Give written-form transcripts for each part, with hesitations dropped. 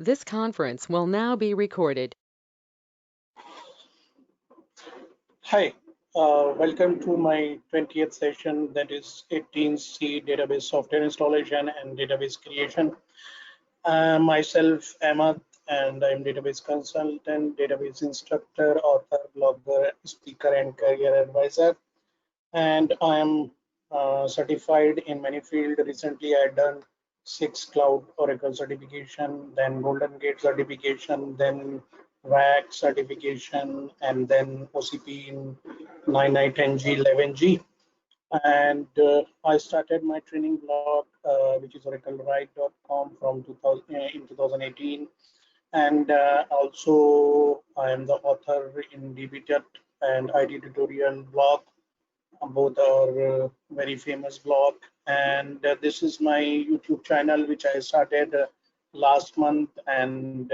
This conference will now be recorded. Hi, welcome to my 20th session, that is 18C database software installation and database creation. Myself, Ahmad, and I'm database consultant, database instructor, author, blogger, speaker, and career advisor. And I'm certified in many fields. Recently, I done 6 cloud Oracle certification, then Golden Gate certification, then RAC certification, and then OCP in 9910G, 11G. And I started my training blog, which is OracleRide.com from 2000, in 2018. And also, I am the author in DBA and IT tutorial blog. Both are very famous blog, and this is my YouTube channel which I started last month, and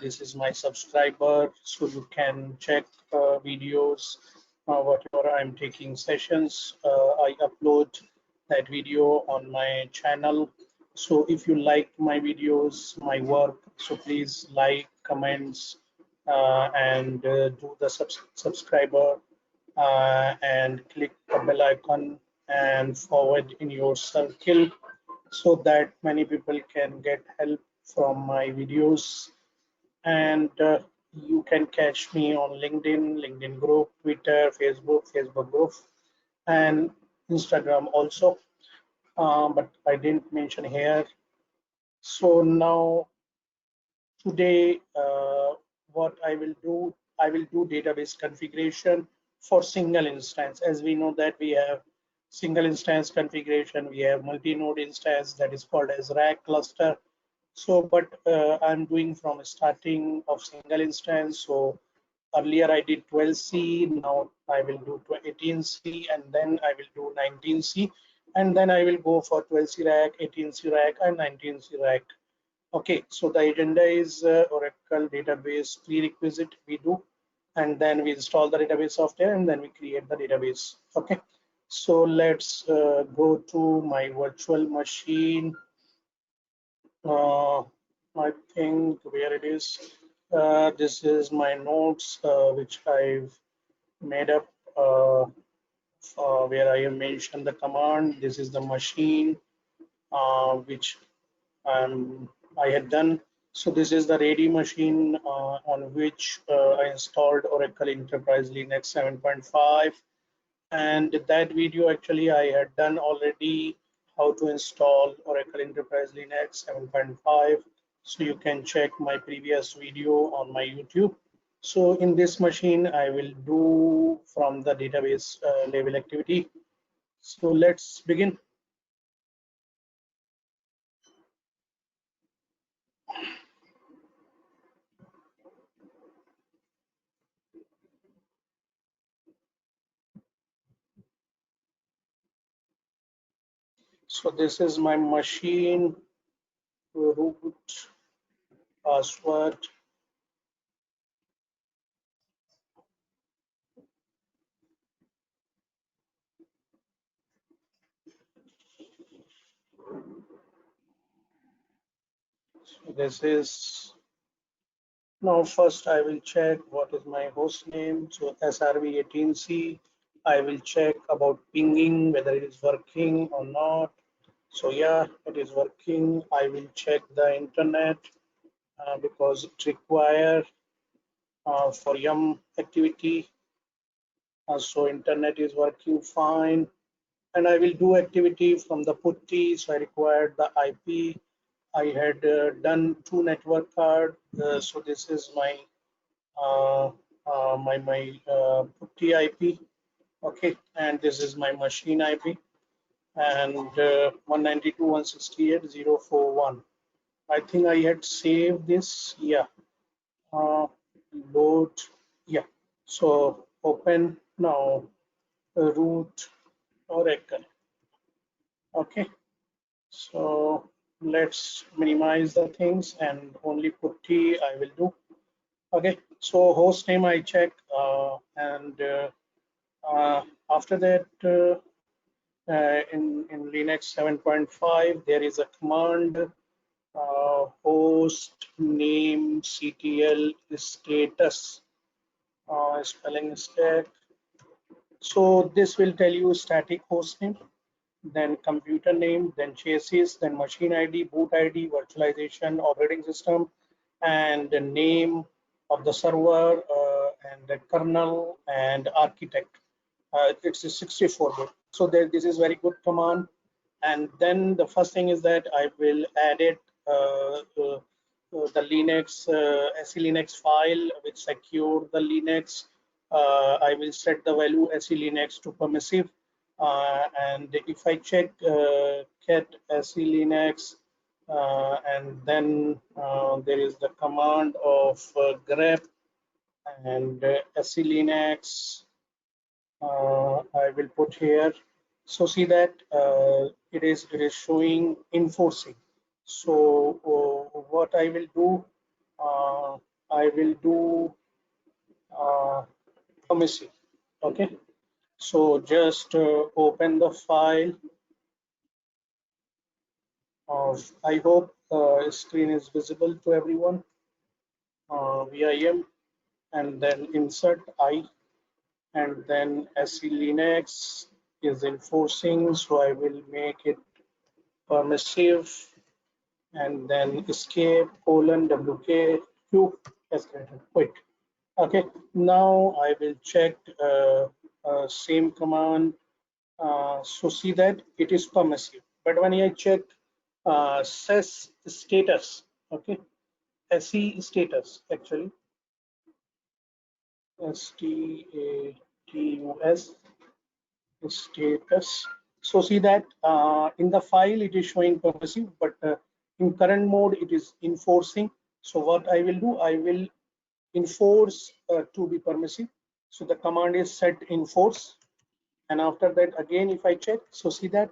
this is my subscriber, so you can check videos whatever I'm taking sessions. I upload that video on my channel. So if you like my videos, my work, so please like, comments, and do the subscriber, and click the bell icon and forward in your circle so that many people can get help from my videos. And you can catch me on LinkedIn group, Twitter, Facebook group, and Instagram also. But I didn't mention here. So now today, what I will do database configuration for single instance. As we know that we have single instance configuration, we have multi-node instance that is called as rack cluster. So, but I'm doing from starting of single instance. So earlier I did 12C, now I will do 18C, and then I will do 19C, and then I will go for 12C rack, 18C rack, and 19C rack. Okay, so the agenda is Oracle database prerequisite we do, and then we install the database software, and then we create the database. Okay, so let's go to my virtual machine. I think where it is. This is my notes which I've made up, where I have mentioned the command. This is the machine which I had done. So this is the ready machine on which I installed Oracle Enterprise Linux 7.5, and that video actually I had done already, how to install Oracle Enterprise Linux 7.5. So you can check my previous video on my YouTube. So in this machine I will do from the database level activity. So let's begin. So this is my machine, root, password. So this is, now first I will check what is my host name. So SRV18C. I will check about pinging, whether it is working or not. So yeah, it is working. I will check the internet because it requires for YUM activity. So internet is working fine. And I will do activity from the putty. So I required the IP. I had done 2 network card. So this is my uh, putty IP. Okay, and this is my machine IP, and 192.168.041. I think I had saved this. Yeah. Uh, Load. Yeah. So open now. Root Oracle. Okay. So let's minimize the things and only putty I will do. Okay. So host name I check, and after that. In Linux 7.5, there is a command host name CTL status, spelling mistake. So this will tell you static host name, then computer name, then chassis, then machine ID, boot ID, virtualization, operating system, and the name of the server, and the kernel and architect. It's a 64-bit. So this is very good command. And then the first thing is that I will add it the Linux SE Linux file which secure the Linux. I will set the value SE Linux to permissive. And if I check cat SE Linux, and then there is the command of grep and SE Linux, I will put here. So see that it is showing enforcing. So what I will do, uh, I will do permissive. Okay. So just open the file of. I hope screen is visible to everyone. VIM and then insert I, and then SE Linux is enforcing. So I will make it permissive, and then escape colon WK escalator quit. Okay, now I will check same command. So see that it is permissive, but when I check SES status, okay, SE status actually, STATUS status. So see that in the file it is showing permissive, but in current mode it is enforcing. So what I will do, I will enforce to be permissive. So the command is set enforce, and after that again if I check, so see that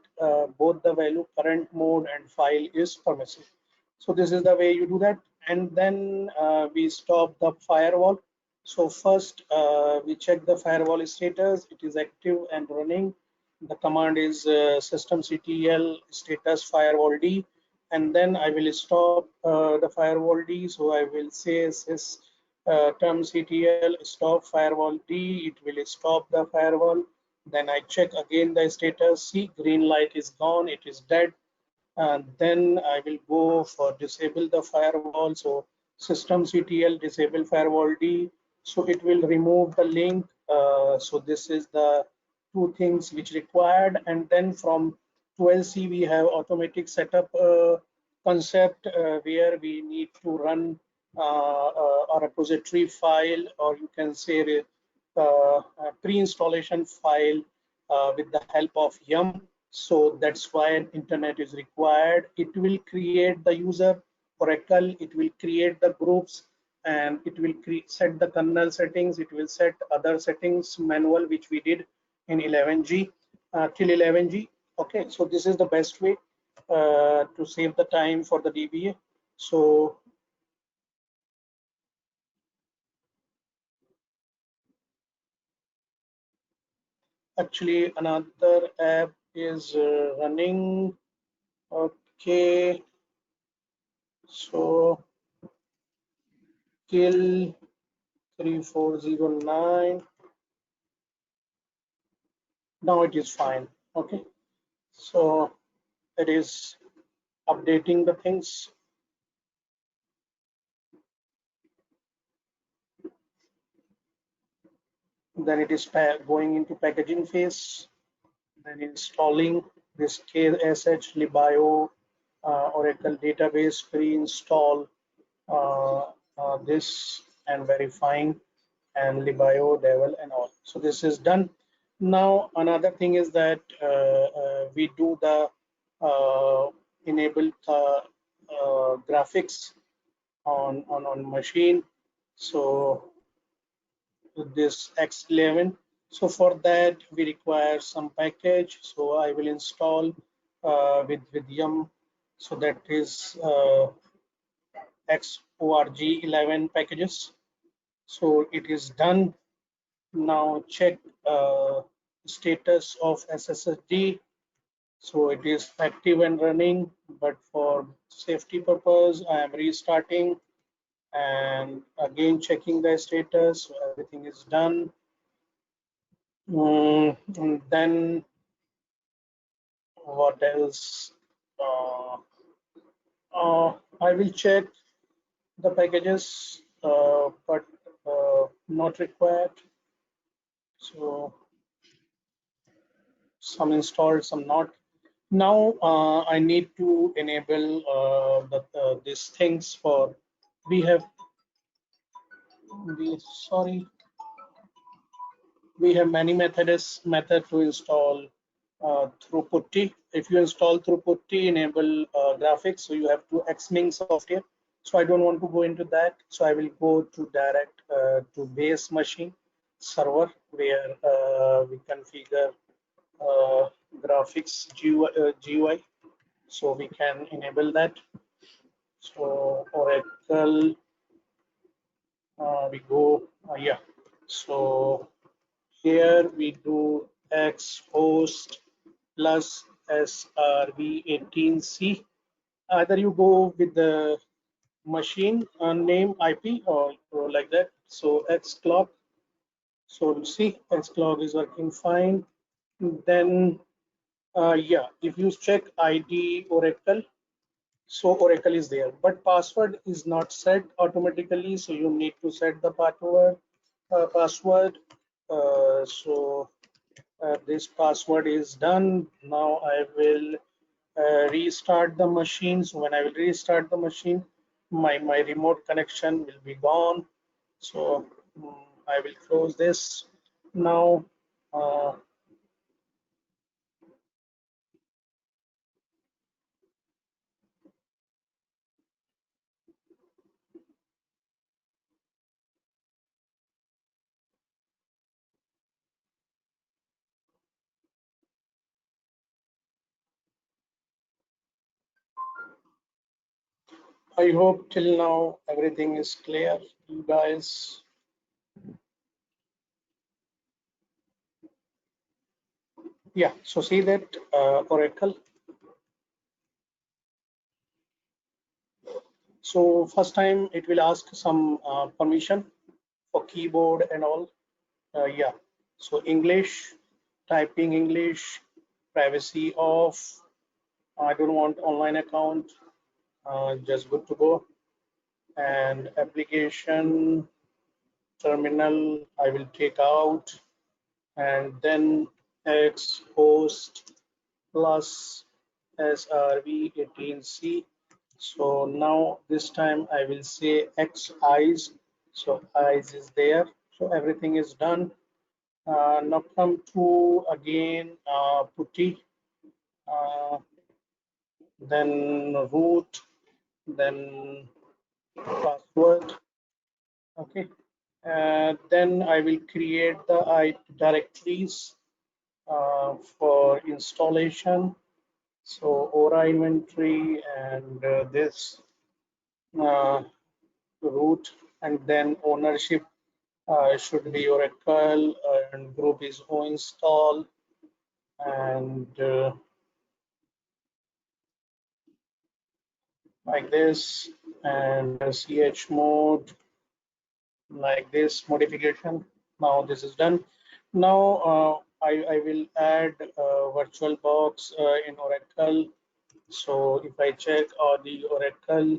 both the value current mode and file is permissive. So this is the way you do that. And then we stop the firewall. So first we check the firewall status, it is active and running. The command is systemctl status firewall d, and then I will stop the firewall d. So I will say sys termctl stop firewall d, it will stop the firewall. Then I check again the status, see green light is gone, it is dead. And then I will go for disable the firewall. So systemctl disable firewall d, so it will remove the link. So this is the two things which required. And then from 12c we have automatic setup concept, where we need to run a repository file, or you can say a pre-installation file with the help of yum. So that's why an internet is required. It will create the user Oracle, it will create the groups, and it will set the kernel settings, it will set other settings manual, which we did in 11g till 11g. Okay, so this is the best way to save the time for the DBA. So actually another app is running. Okay, so kill 3409. Now it is fine. Okay, so it is updating the things. Then it is going into packaging phase, then installing this KSH libio Oracle database pre-install this, and verifying, and libio devel and all. So this is done. Now another thing is that we do the enable graphics on machine. So this X11. So for that we require some package. So I will install with yum. So that is XORG11 packages. So it is done. Now check status of SSD. So it is active and running, but for safety purpose, I am restarting and again checking the status. So everything is done. And then what else? Uh, I will check the packages, but not required. So some installed, some not. Now I need to enable these things for. We have we sorry we have many method to install through Putty. If you install through Putty, enable graphics, so you have to Xming software. So I don't want to go into that. So I will go to direct to base machine server where we configure graphics GUI. So we can enable that. So Oracle, we go, yeah. So here we do X host plus SRV18C. Either you go with the machine name IP or like that. So X clock. So see, X clock is working fine. Then, yeah, if you check ID Oracle, so Oracle is there, but password is not set automatically. So you need to set the password. This password is done. Now I will restart the machine. So when I will restart the machine, my remote connection will be gone. So I will close this now. Uh, I hope till now everything is clear, you guys. Yeah, so see that Oracle. So first time it will ask some permission for keyboard and all. Yeah, so English, typing English, privacy off. I don't want online account, just good to go. And application terminal, I will take out, and then X host plus SRV18C. So now this time I will say X eyes. So eyes is there. So everything is done. Now come to again Putty, uh, then root, then password. Okay. Then I will create the directories for installation. So Aura inventory and this uh, root, and then ownership should be Oracle, and group is O install, and like this, and ch mode like this modification. Now this is done. Now I will add VirtualBox in Oracle. So if I check the Oracle,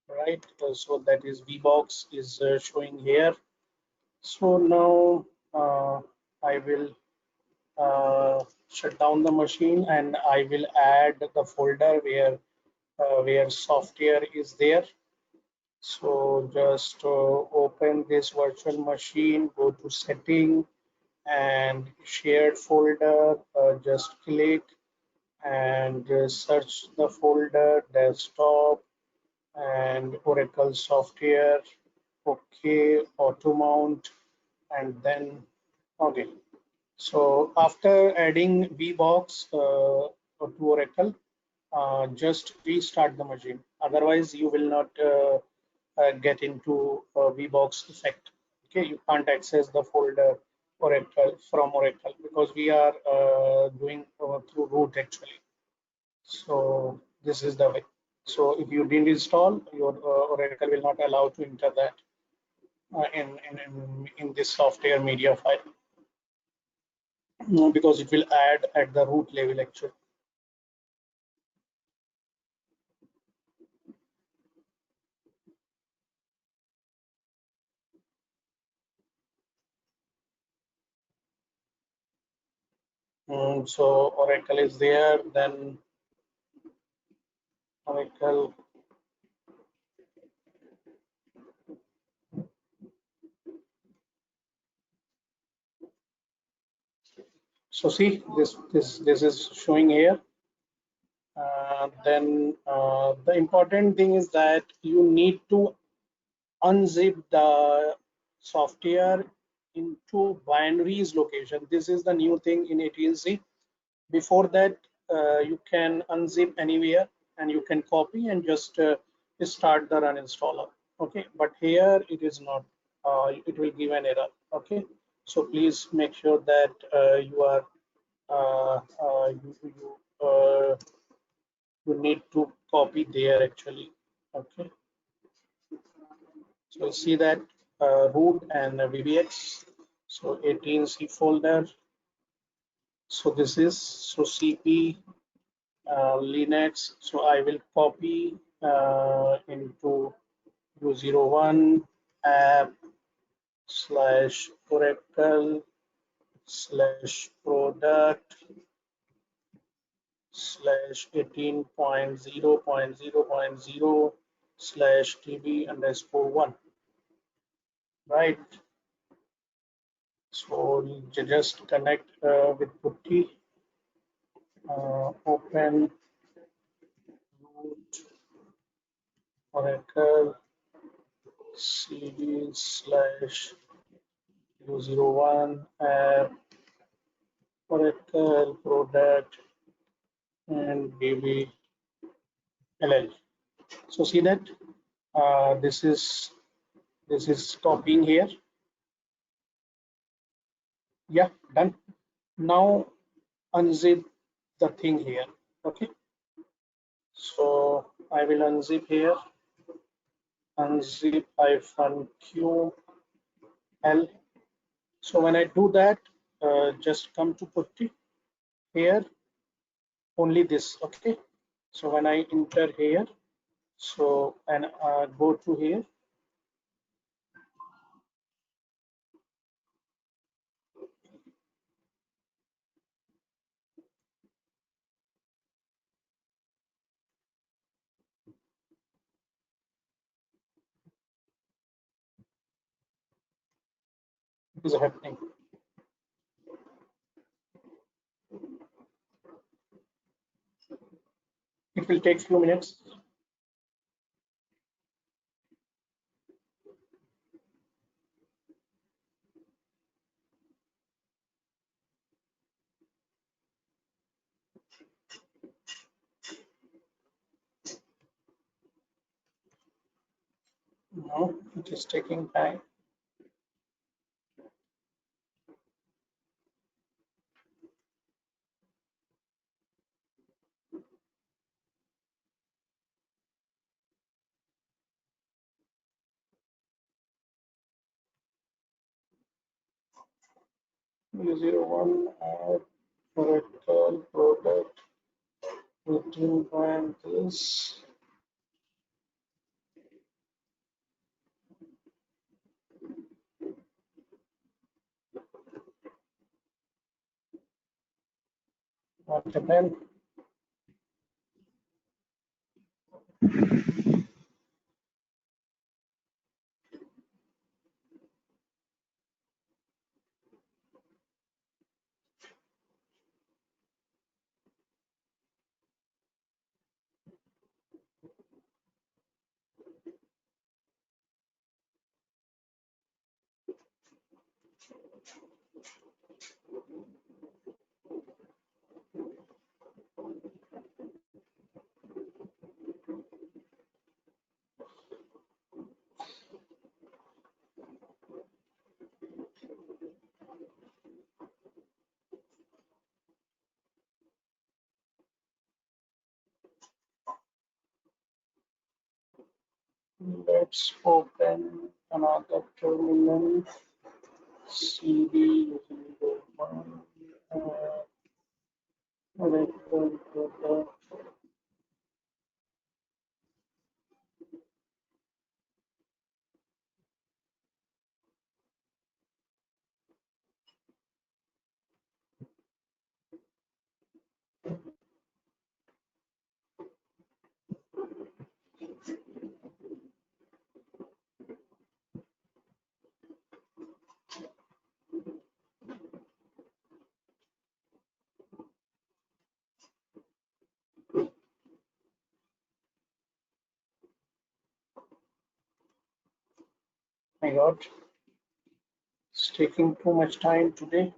right, so that is VBox is showing here. So now I will shut down the machine, and I will add the folder where software is there. So just open this virtual machine, go to setting and shared folder, just click and search the folder desktop and Oracle software. Okay, auto mount, and then okay. So after adding VBox to Oracle, just restart the machine. Otherwise, you will not get into VBox effect. Okay, you can't access the folder Oracle from Oracle, because we are doing through root actually. So this is the way. So if you didn't install, your Oracle will not allow to enter that in this software media file. Because it will add at the root level actually. So Oracle is there, then Oracle. So see, this is showing here. Then the important thing is that you need to unzip the software into binaries location. This is the new thing in 18C. Before that, you can unzip anywhere and you can copy and just start the run installer. Okay, but here it is not. It will give an error. Okay, so please make sure that you are you need to copy there actually. Okay, so you see that root and VBX. So 18C folder. So this is so CP Linux. So I will copy into U01 app slash Oracle slash product slash 18.0.0.0 slash TB underscore 1. Right. So you just connect with putty, open root Oracle cd slash U01 app Oracle product and DBLL. So see that this is copying here. Yeah, done. Now unzip the thing here. Okay. So I will unzip here. Unzip -q L. So when I do that, just come to putty here. Only this. Okay. So when I enter here, so and go to here. It is happening. It will take few minutes. No, it is taking time. U01 Oracle product 18 this. What happened? Let's open another terminal. CD using the one. Oracle. My God, it's taking too much time today.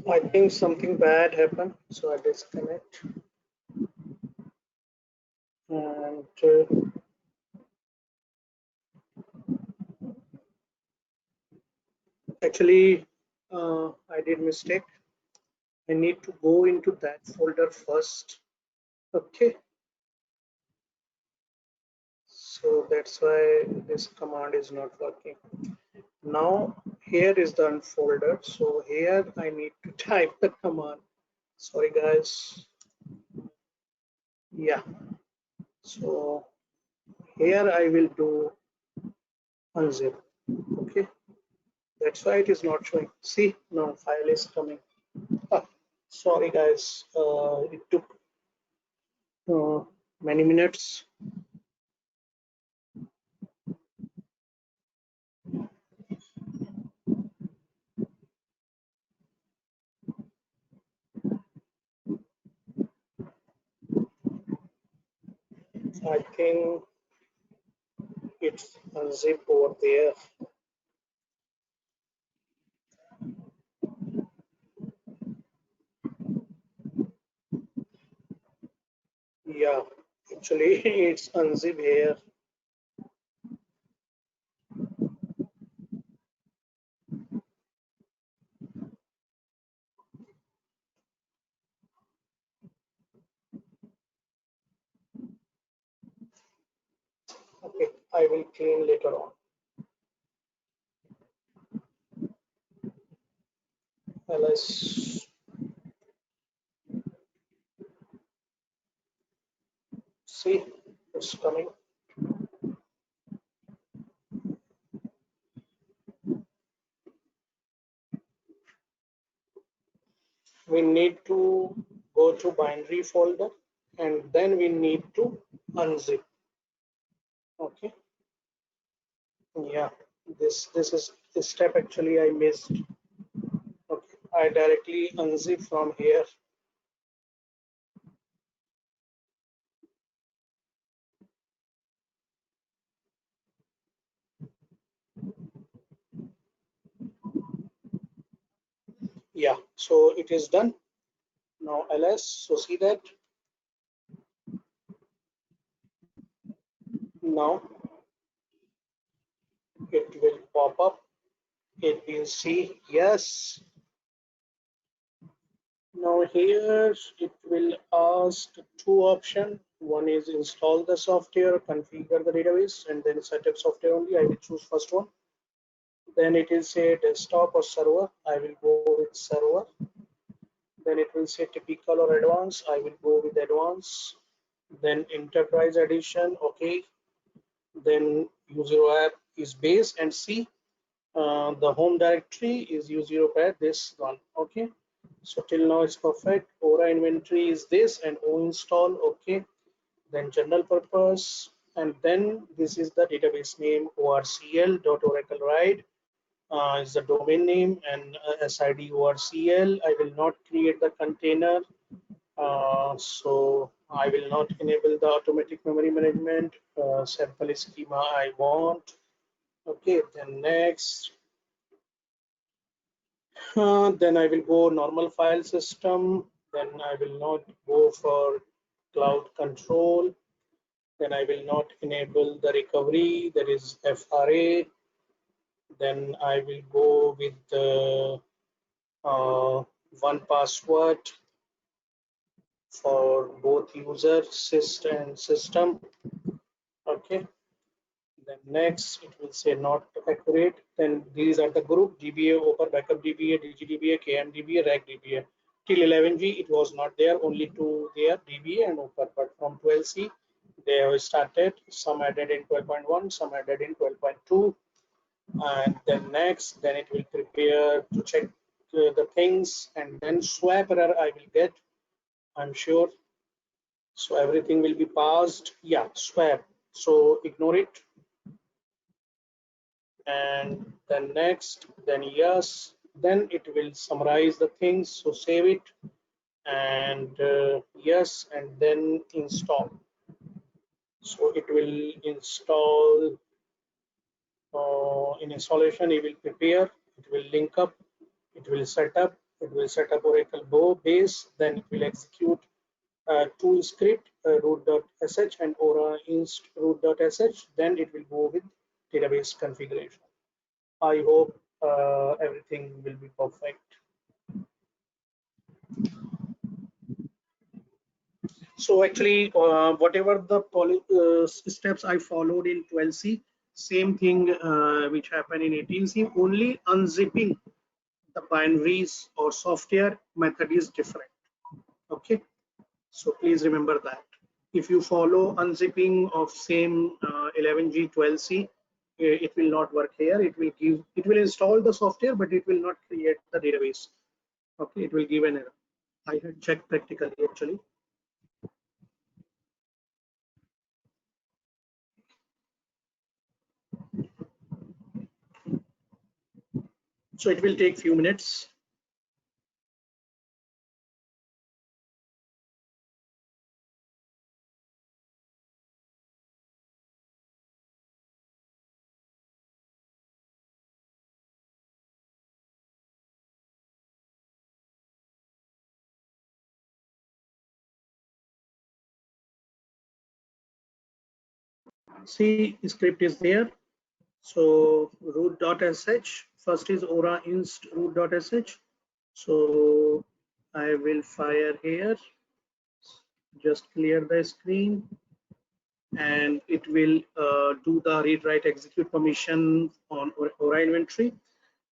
I think something bad happened, so I disconnect. And actually, I did mistake. I need to go into that folder first. Okay, so that's why this command is not working. Now here is the unfolder. So here I need to type the command. Sorry guys. Yeah. So here I will do unzip. Okay. That's why it is not showing. See, now file is coming. Ah, sorry guys. It took uh, many minutes. I think it's unzip over there. Yeah, actually it's unzip here. I will clean later on. Let's see, it's coming. We need to go to binary folder and then we need to unzip. Okay. Yeah, this is the step actually I missed. Okay, I directly unzip from here. Yeah, so it is done. Now ls, so see that now it will pop up. It will see yes. Now here it will ask two options. One is install the software, configure the database, and then setup software only. I will choose first one. Then it will say desktop or server. I will go with server. Then it will say typical or advanced. I will go with advanced. Then enterprise edition. Okay. Then user app is base and C. The home directory is U0 pad, this one. Okay. So till now it's perfect. Aura inventory is this and O install. Okay. Then general purpose. And then this is the database name orcl.oracleride. Is the domain name and SID ORCL. I will not create the container. So I will not enable the automatic memory management. Sample schema I want. Okay, then next. Then I will go normal file system. Then I will not go for cloud control. Then I will not enable the recovery, that is FRA. Then I will go with the one password for both user and system. Okay. Then next it will say not accurate. Then these are the group DBA, Oper, Backup DBA, DGDBA, KMDBA, RAG DBA. Till 11G it was not there, only two there, DBA and Oper. But from 12C they have started, some added in 12.1, some added in 12.2. And then next, then it will prepare to check the things, and then swap error I will get, I'm sure. So everything will be passed. Yeah, swap. So ignore it. And then next, then yes, then it will summarize the things. So save it and yes, and then install. So it will install. In installation, it will prepare. It will link up. It will set up. It will set up Oracle base. Then it will execute tool script root.sh and aura inst root.sh. Then it will go with database configuration. I hope everything will be perfect. So actually, whatever the steps I followed in 12C, same thing which happened in 18C, only unzipping the binaries or software method is different. Okay, so please remember that. If you follow unzipping of same 11G 12C, it will not work here. It will install the software, but it will not create the database. Okay, it will give an error. I had checked practically actually. So it will take few minutes. See, script is there. So root.sh, first is aura inst root.sh. So I will fire here, just clear the screen. and it will do the read, write, execute permission on Aura inventory.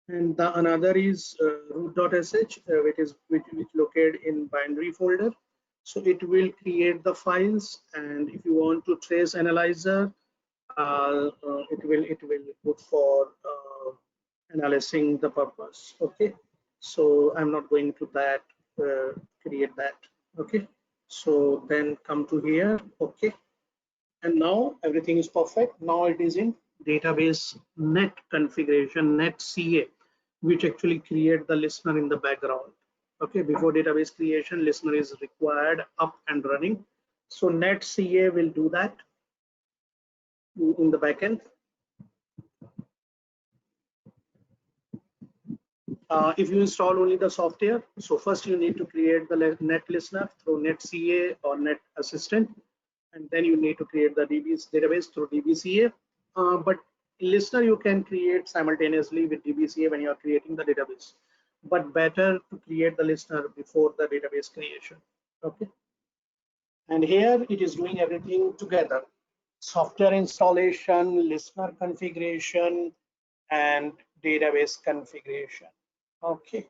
And the another is root.sh, which located in binary folder. So it will create the files, and if you want to trace analyzer, it will put for analyzing the purpose. Okay, so I'm not going to that create that. Okay, so then come to here. Okay, and now everything is perfect. Now it is in database net configuration, net CA, which actually create the listener in the background. Okay, before database creation, listener is required up and running. So net CA will do that in the backend. If you install only the software, so first you need to create the net listener through net CA or net assistant, and then you need to create the database through DBCA. But listener you can create simultaneously with DBCA when you are creating the database, but better to create the listener before the database creation. Okay, and here it is doing everything together: software installation, listener configuration, and database configuration. Okay,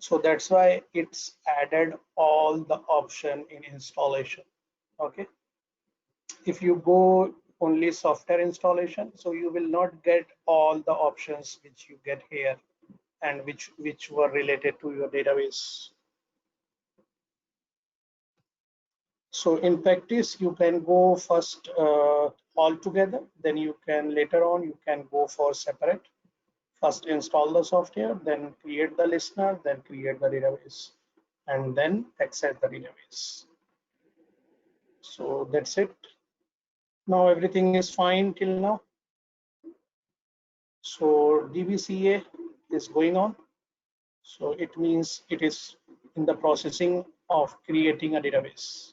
so that's why it's added all the option in installation. Okay, if you go only software installation, so you will not get all the options which you get here and which were related to your database. So in practice you can go first all together, then you can later on you can go for separate. First install the software, then create the listener, then create the database, and then access the database. So that's it. Now everything is fine till now. So DBCA is going on. So it means it is in the processing of creating a database.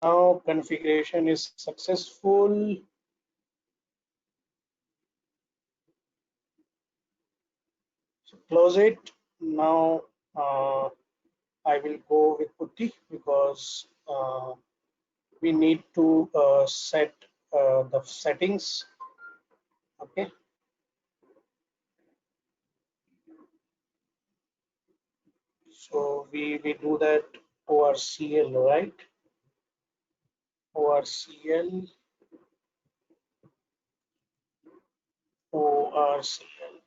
Now configuration is successful. So close it. Now I will go with putty because we need to set the settings. Okay. So we do that ORCL, right? ORCL, ORCL.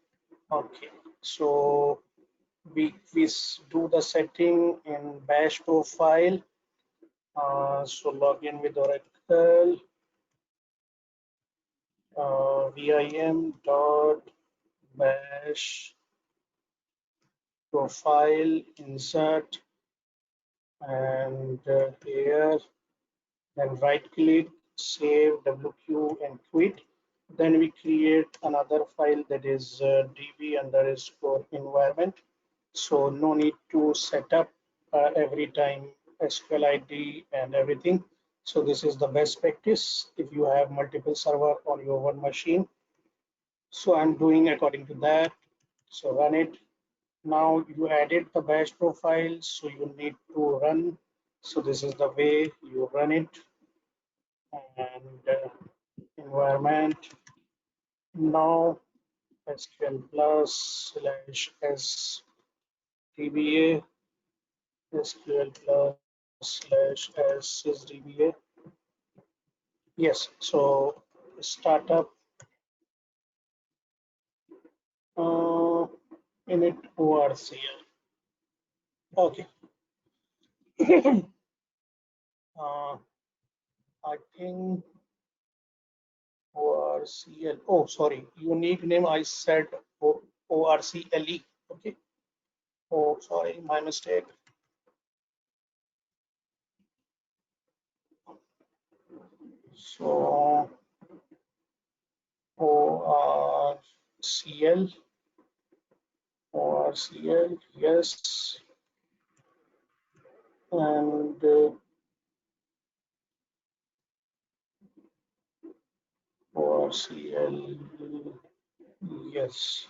Okay. So we do the setting in bash profile. So log in with Oracle vim dot bash profile insert and here, then right click, save WQ and quit. Then we create another file that is db underscore environment. So no need to set up every time SQL ID and everything. So this is the best practice if you have multiple server on your one machine. So I'm doing according to that. So run it. Now you added the bash profile, so you need to run. So this is the way you run it. And environment. Now SQL plus slash s DBA SQL plus slash s is DBA. Yes, so startup uh, init ORCL. Okay. uh, I think ORCL. Oh, sorry. Unique name I said ORCLE. Okay. Oh, sorry, my mistake. So ORCL, ORCL, yes, and ORCL, yes.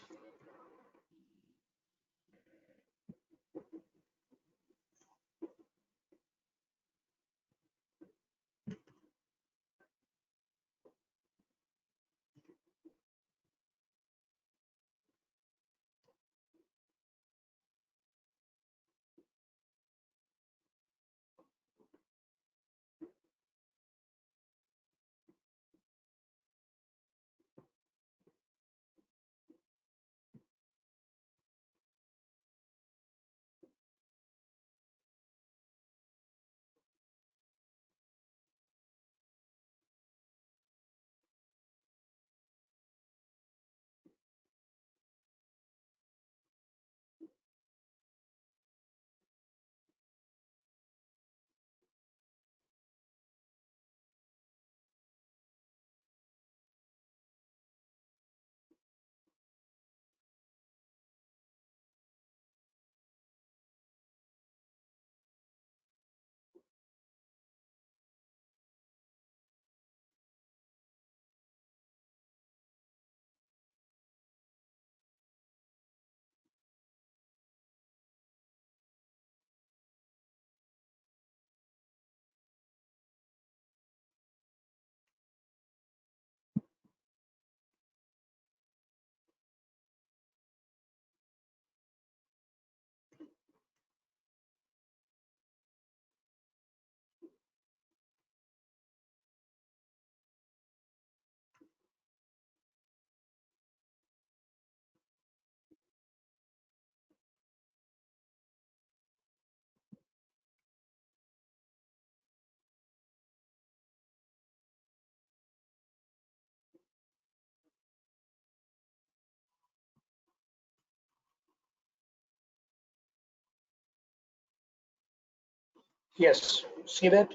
Yes, see that?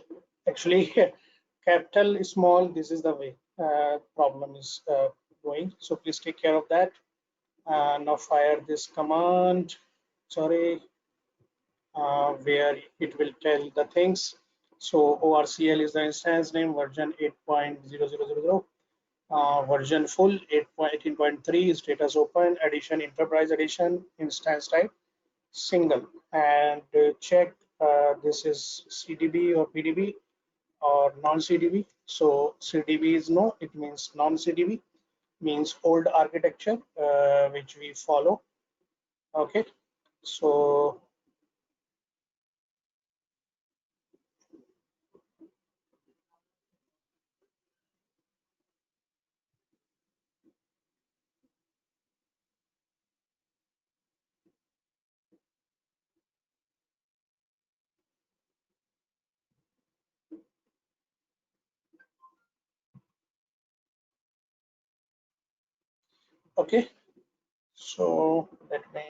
Actually, capital is small, this is the way problem is going. So please take care of that. Now fire this command, sorry, where it will tell the things. So ORCL is the instance name, version 8.0000. Version full 18.3 status open, edition enterprise edition, instance type single, and check this is CDB or PDB or non-CDB. So CDB is no, it means non-CDB, means old architecture which we follow. Okay, so okay, so let me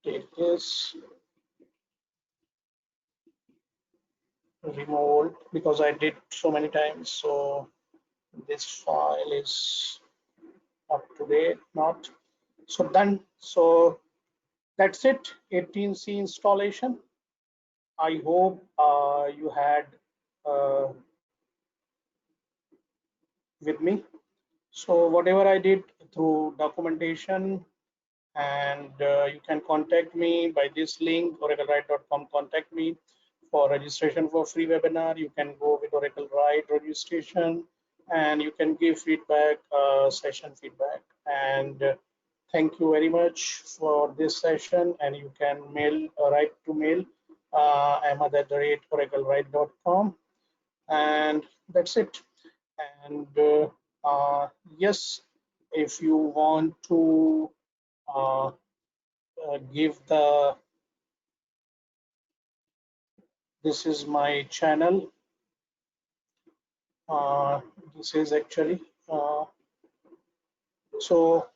take this removed because I did so many times. So this file is up to date, not so done. So that's it, 18C installation. I hope you had uh, with me. So whatever I did through documentation, and you can contact me by this link, oracleride.com. Contact me for registration for free webinar. You can go with OracleRide registration, and you can give feedback, session feedback. And thank you very much for this session. And you can mail, write to mail ahmad@oracleride.com, and that's it. And yes, if you want to uh, give the, this is my channel. uh, this is actually so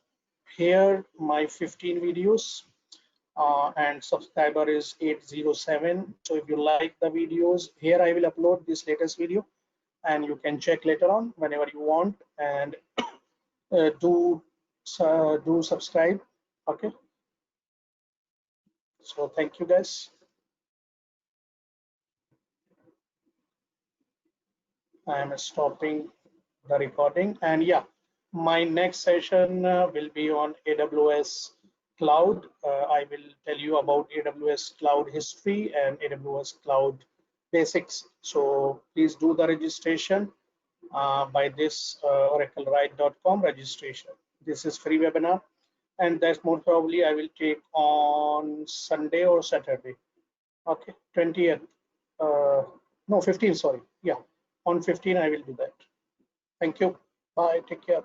here my 15 videos, and subscriber is 807. So if you like the videos, here I will upload this latest video, and you can check later on whenever you want. And do subscribe. Okay, so thank you guys. I am stopping the recording, and yeah, my next session will be on AWS cloud. I will tell you about AWS cloud history and AWS cloud basics. So please do the registration by this oracleride.com registration. This is free webinar, and that's more probably I will take on Sunday or Saturday. Okay, 20th, no, 15, sorry. Yeah, on 15 I will do that. Thank you. Bye. Take care.